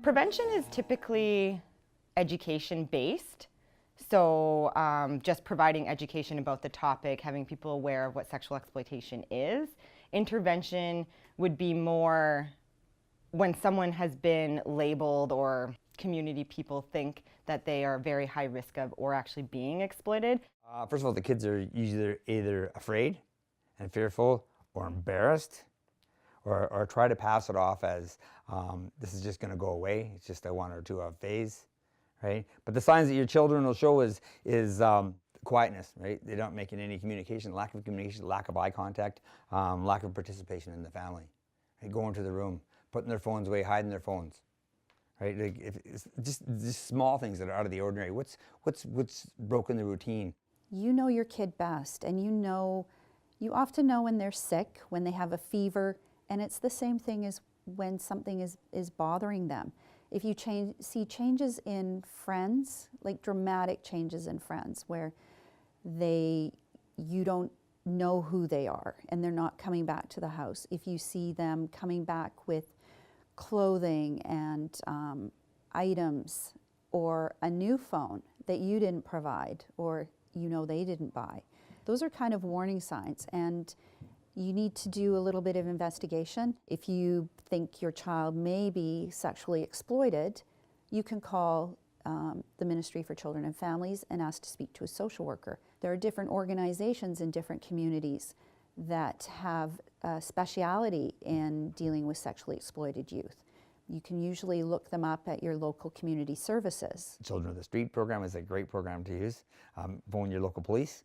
Prevention is typically education-based. So just providing education about the topic, having people aware of what sexual exploitation is. Intervention would be more when someone has been labeled or community people think that they are very high risk of or actually being exploited. First of all, the kids are usually either afraid and fearful or embarrassed or try to pass it off as this is just going to go away. It's just a 1 or 2 hour phase, right? But the signs that your children will show is quietness, right? They're not making any communication, lack of communication, lack of eye contact, lack of participation in the family. Right? Going to the room, putting their phones away, hiding their phones. Right? Like if it's just small things that are out of the ordinary. What's broken the routine? You know your kid best, and you often know when they're sick, when they have a fever, and it's the same thing as when something is bothering them. If you see changes in friends, like dramatic changes in friends, where you don't know who they are and they're not coming back to the house. If you see them coming back with clothing and items or a new phone that you didn't provide or they didn't buy. Those are kind of warning signs, and you need to do a little bit of investigation. If you think your child may be sexually exploited, you can call the Ministry for Children and Families and ask to speak to a social worker. There are different organizations in different communities that have a speciality in dealing with sexually exploited youth. You can usually look them up at your local community services. Children of the Street program is a great program to use. Phone your local police.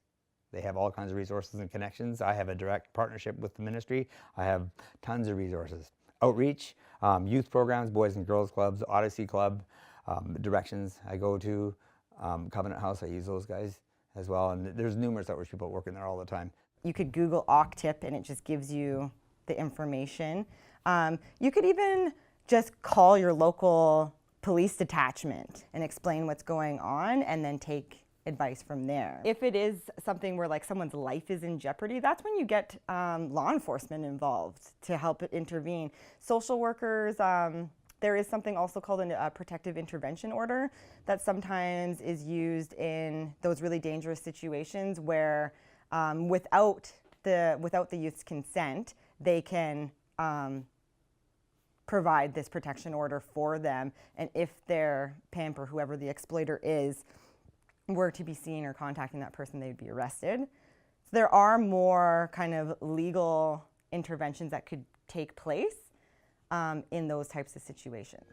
They have all kinds of resources and connections. I have a direct partnership with the ministry. I have tons of resources. Outreach, youth programs, Boys and Girls Clubs, Odyssey Club, Directions I go to, Covenant House, I use those guys as well. And there's numerous outreach people working there all the time. You could Google OCTIP and it just gives you the information. You could even just call your local police detachment and explain what's going on and then take advice from there. If it is something where like someone's life is in jeopardy, that's when you get law enforcement involved to help intervene. Social workers, there is something also called a protective intervention order that sometimes is used in those really dangerous situations where without the youth's consent, they can provide this protection order for them, and if their pimp or whoever the exploiter is were to be seen or contacting that person, they'd be arrested. So there are more kind of legal interventions that could take place in those types of situations.